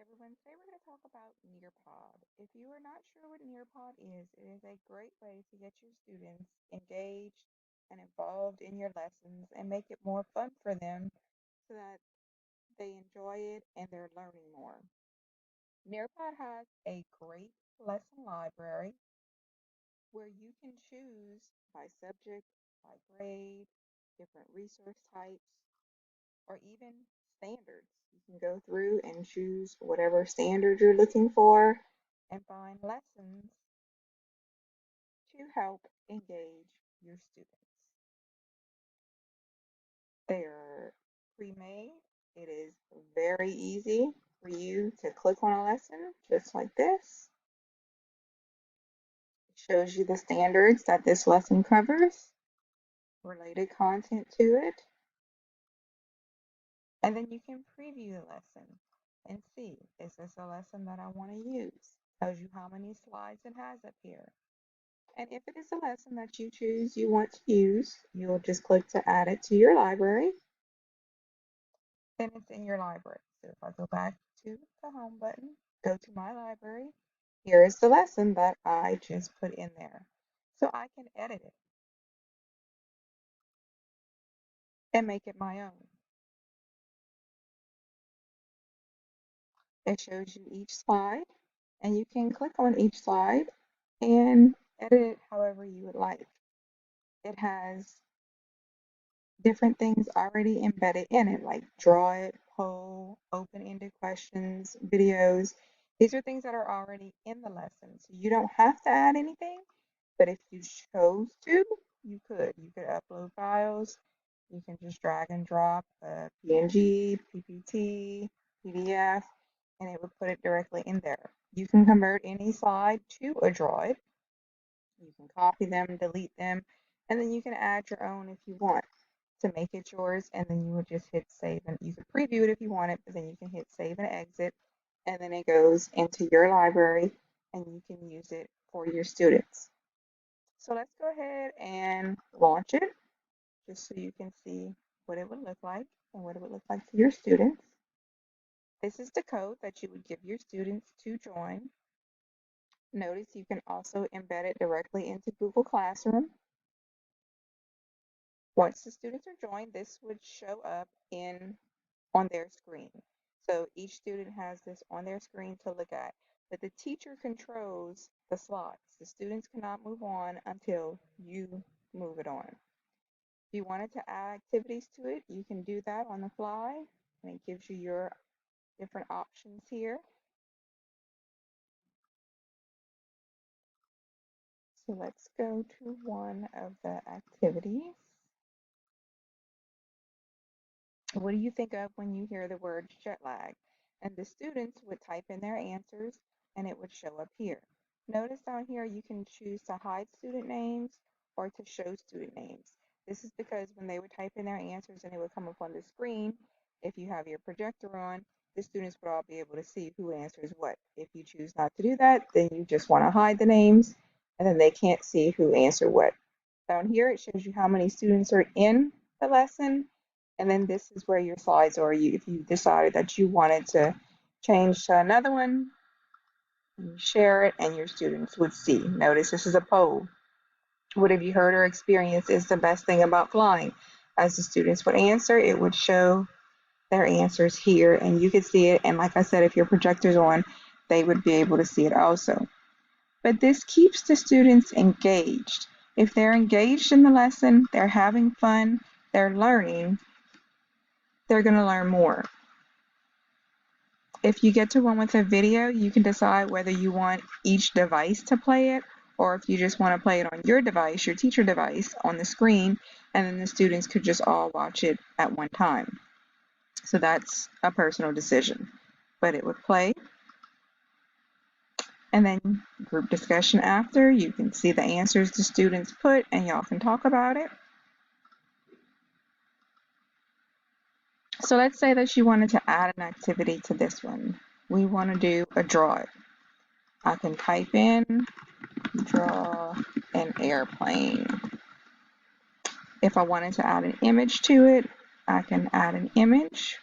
Everyone. Today we're going to talk about Nearpod. If you are not sure what Nearpod is, it is a great way to get your students engaged and involved in your lessons and make it more fun for them so that they enjoy it and they're learning more. Nearpod has a great lesson library where you can choose by subject, by grade, different resource types, or even standards. You can go through and choose whatever standard you're looking for and find lessons to help engage your students. They're pre-made. It is very easy for you to click on a lesson just like this. It shows you the standards that this lesson covers, related content to it, and then you can preview the lesson and see, is this a lesson that I want to use? Tells you how many slides it has up here. And if it is a lesson that you choose you want to use, you'll just click to add it to your library. Then it's in your library. So if I go back to the home button, go to my library, here is the lesson that I just put in there. So I can edit it and make it my own. It shows you each slide, and you can click on each slide and edit it however you would like. It has different things already embedded in it, like draw it, poll, open-ended questions, videos. These are things that are already in the lesson, so you don't have to add anything, but if you chose to, you could. You could upload files. You can just drag and drop a PNG, PPT, PDF, and it would put it directly in there. You can convert any slide to a Droid. You can copy them, delete them, and then you can add your own if you want to make it yours, and then you would just hit save, and you can preview it if you want it, but then you can hit save and exit, and then it goes into your library and you can use it for your students. So let's go ahead and launch it just so you can see what it would look like and what it would look like to your students. This is the code that you would give your students to join. Notice you can also embed it directly into Google Classroom. Once the students are joined, this would show up on their screen. So each student has this on their screen to look at, but the teacher controls the slides. The students cannot move on until you move it on. If you wanted to add activities to it, you can do that on the fly, and it gives you your different options here. So let's go to one of the activities. What do you think of when you hear the word jet lag? And the students would type in their answers and it would show up here. Notice down here you can choose to hide student names or to show student names. This is because when they would type in their answers and it would come up on the screen, if you have your projector on, the students would all be able to see who answers what. If you choose not to do that, then you just want to hide the names and then they can't see who answered what. Down here it shows you how many students are in the lesson, and then this is where your slides are. If you decided that you wanted to change to another one, you share it and your students would see. Notice this is a poll. What have you heard or experienced is the best thing about flying? As the students would answer, it would show their answers here and you could see it. And like I said, if your projector's on, they would be able to see it also. But this keeps the students engaged. If they're engaged in the lesson, they're having fun, they're learning, they're going to learn more. If you get to one with a video, you can decide whether you want each device to play it or if you just want to play it on your device, your teacher device, on the screen, and then the students could just all watch it at one time. So that's a personal decision. But it would play, and then group discussion after. You can see the answers the students put, and y'all can talk about it. So let's say that you wanted to add an activity to this one. We want to do a draw it. I can type in draw an airplane. If I wanted to add an image to it, I can add an image,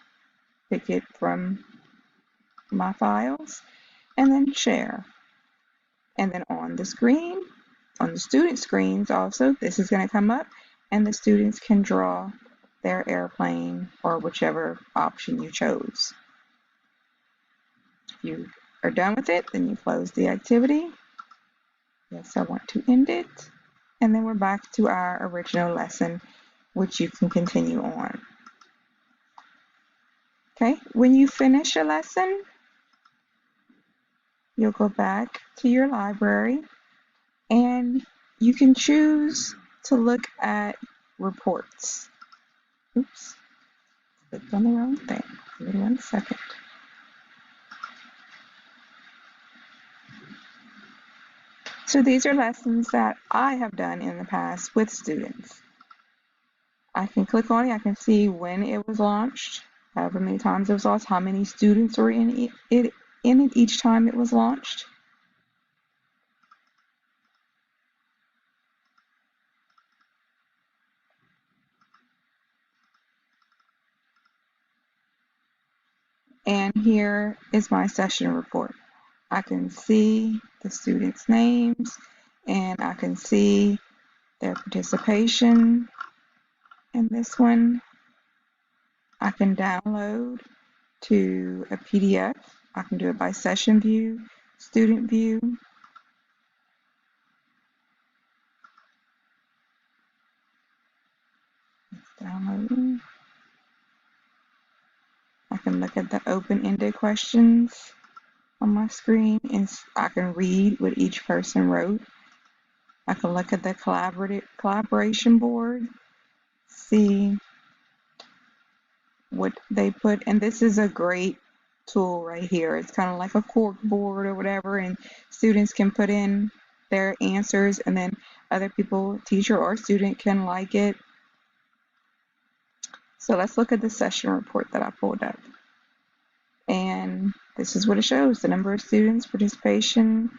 pick it from my files, and then share. And then on the screen, on the student screens also, this is going to come up and the students can draw their airplane or whichever option you chose. If you are done with it, then you close the activity. Yes, I want to end it. And then we're back to our original lesson, which you can continue on. Okay, when you finish a lesson, you'll go back to your library and you can choose to look at reports. Oops, clicked on the wrong thing. Give me 1 second. So these are lessons that I have done in the past with students. I can click on it, I can see when it was launched, however many times it was launched, how many students were in it each time it was launched. And here is my session report. I can see the students' names and I can see their participation. And this one I can download to a PDF. I can do it by session view, student view. It's downloading. I can look at the open-ended questions on my screen and I can read what each person wrote. I can look at the collaboration board, see what they put, and this is a great tool right here. It's kind of like a cork board or whatever, and students can put in their answers and then other people, teacher or student, can like it. So let's look at the session report that I pulled up. And this is what it shows: the number of students, participation,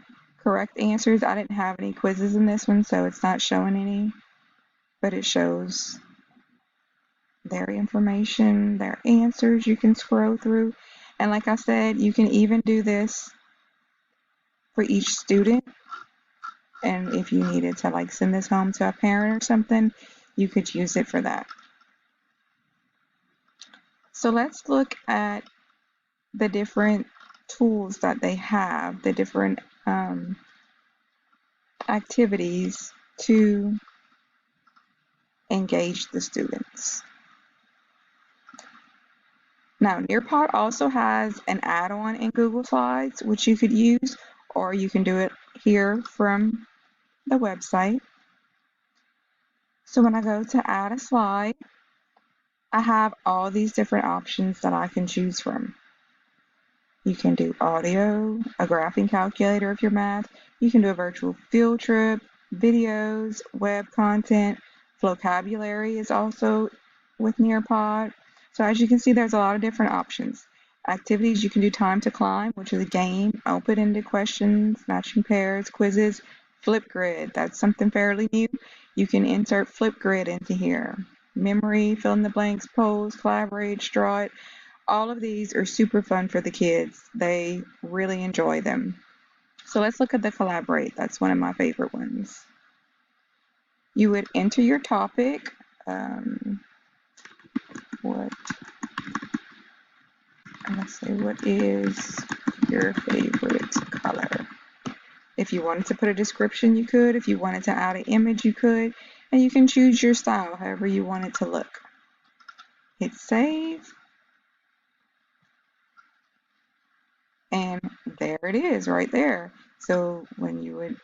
correct answers. I didn't have any quizzes in this one, so it's not showing any, but it shows their information, their answers. You can scroll through. And like I said, you can even do this for each student. And if you needed to like send this home to a parent or something, you could use it for that. So let's look at the different tools that they have, the different activities to engage the students. Now, Nearpod also has an add-on in Google Slides, which you could use, or you can do it here from the website. So when I go to add a slide, I have all these different options that I can choose from. You can do audio, a graphing calculator if you're math. You can do a virtual field trip, videos, web content. Vocabulary is also with Nearpod. So as you can see, there's a lot of different options. Activities, you can do time to climb, which is a game, open-ended questions, matching pairs, quizzes, Flipgrid. That's something fairly new. You can insert Flipgrid into here. Memory, fill in the blanks, pose, collaborate, draw it. All of these are super fun for the kids. They really enjoy them. So let's look at the collaborate. That's one of my favorite ones. You would enter your topic. What is your favorite color? If you wanted to put a description, you could. If you wanted to add an image, you could. And you can choose your style, however you want it to look. Hit save. And there it is right there. So when you would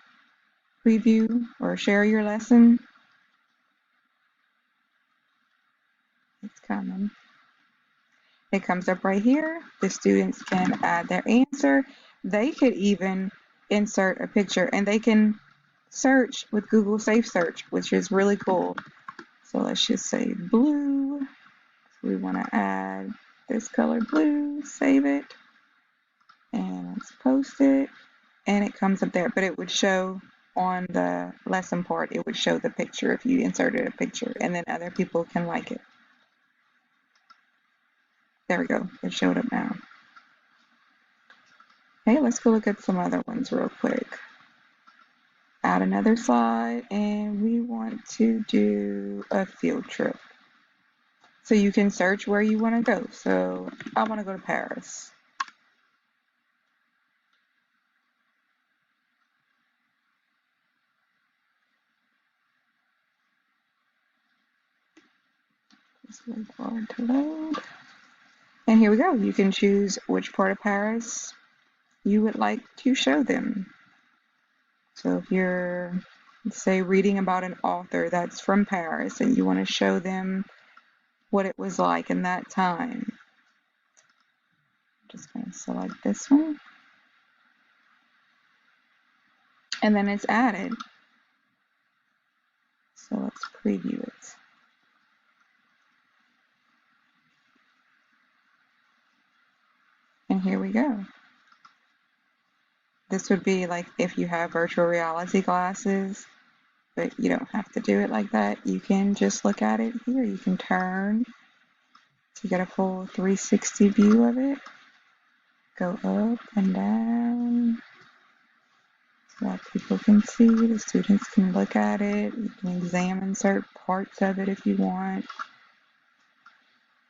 preview or share your lesson, it's coming. It comes up right here. The students can add their answer. They could even insert a picture and they can search with Google Safe Search, which is really cool. So let's just say blue. We want to add this color blue, save it, and let's post it. And it comes up there, but it would show on the lesson part, it would show the picture if you inserted a picture, and then other people can like it. There we go, it showed up now. Okay, let's go look at some other ones real quick. Add another slide, and we want to do a field trip. So you can search where you want to go. So I want to go to Paris. Just wait for it to load. And here we go. You can choose which part of Paris you would like to show them. So if you're, say, reading about an author that's from Paris and you want to show them what it was like in that time, I'm just going to select this one. And then it's added. So let's preview it. And here we go. This would be like if you have virtual reality glasses, but you don't have to do it like that. You can just look at it here. You can turn to get a full 360 view of it. Go up and down so that people can see, the students can look at it. You can examine certain parts of it if you want.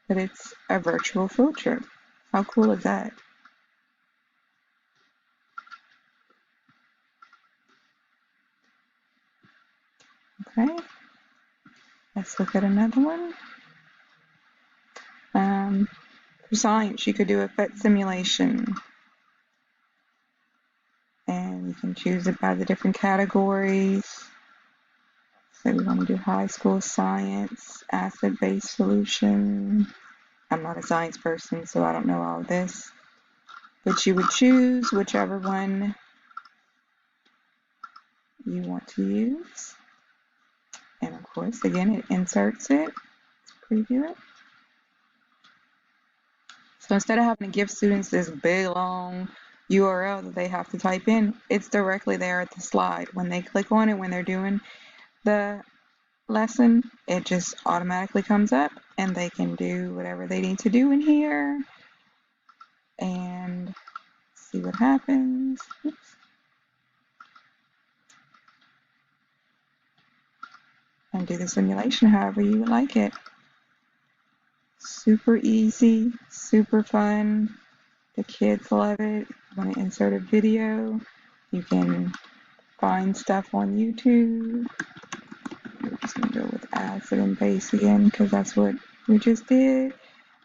But it's a virtual field trip. How cool is that? Okay, let's look at another one. For science, you could do a PhET simulation. And you can choose it by the different categories. So we want to do high school science, acid-base solution. I'm not a science person, so I don't know all of this. But you would choose whichever one you want to use. And of course, again, it inserts it. Let's preview it. So instead of having to give students this big long URL that they have to type in, it's directly there at the slide. When they click on it, when they're doing the lesson, it just automatically comes up and they can do whatever they need to do in here and see what happens. Oops. And do the simulation however you would like it. Super easy, super fun. The kids love it. Want to insert a video, you can find stuff on YouTube. We're just going to go with acid and base again because that's what we just did.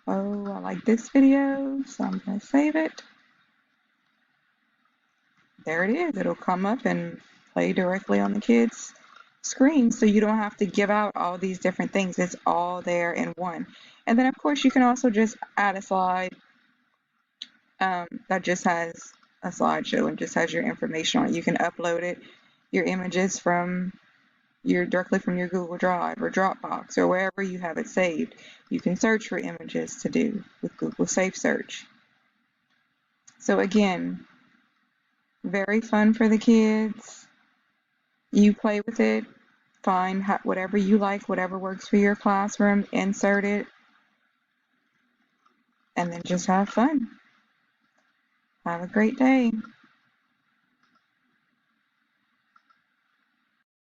Oh, I like this video, so I'm going to save it. There it is. It'll come up and play directly on the kids' screen, so you don't have to give out all these different things. It's all there in one. And then, of course, you can also just add a slide that just has a slideshow and just has your information on it. You can upload it, your images directly from your Google Drive or Dropbox or wherever you have it saved. You can search for images to do with Google Safe Search. So again, very fun for the kids. You play with it, find whatever you like, whatever works for your classroom, insert it, and then just have fun. Have a great day.